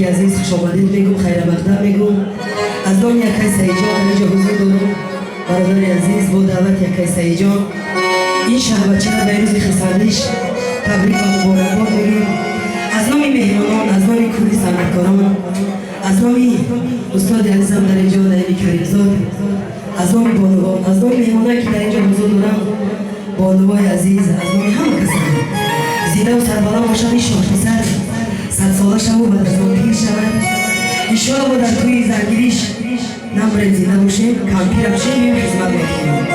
برادری عزیز خوش آمدید میگم، خیر مقدم میگم. از نام یکای سعید جان اینجا حضور دارم. برادری عزیز با دعوت یکای سعید جان این شهر بچه را به روز خیساندیش تبریک و مبارکباد میگیم. از نام مهمانان، از نام کلی صنعتکاران، از نام استاد عزیزم در اینجا در این کریمزاد، از نام بانوان، از نام مهمانایی که در اینجا حضور دارم، بانوای عزیز، از نام همه کسان زیده و سربلند باشد. این شاه پسر 100 ساله شد و بعد از آن پیر شود. انشاءالله ما در توی زنگیریش نمبرین زنده باشیم، کمپیر باشیم، این خدمت میکنیم.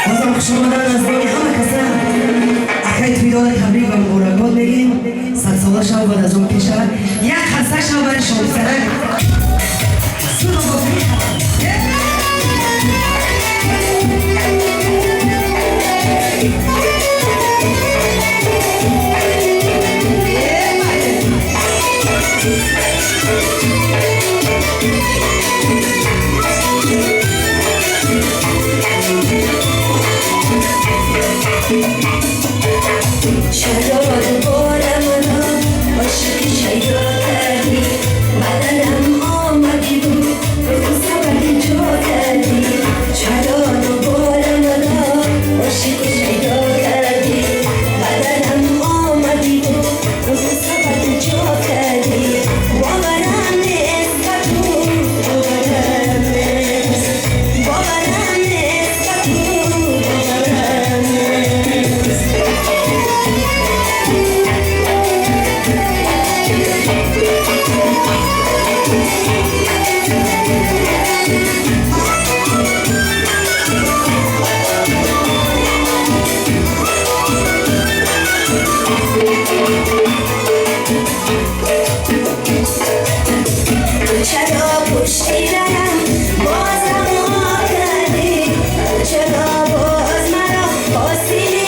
بازم خوش آمدن از نام همه کسان اکای توی داد تبریک و مبارکباد میگیم. 100 ساله شد و بعد از آن پیر شود. یک خسته شد برای شاه پسرک شراب بارمانا عاشق شیدا کردی، بدنم آمدی بود رو سبب جا کردی. شراب بارمانا عاشق شیدا کردی، بدنم آمدی بود رو سبب جا کردی. باورم نیست که تو باورم نیست، باورم نیست که تو باورم نیست. چرا پشتی رم بازم ها کردی، چرا باز مرا آسیبی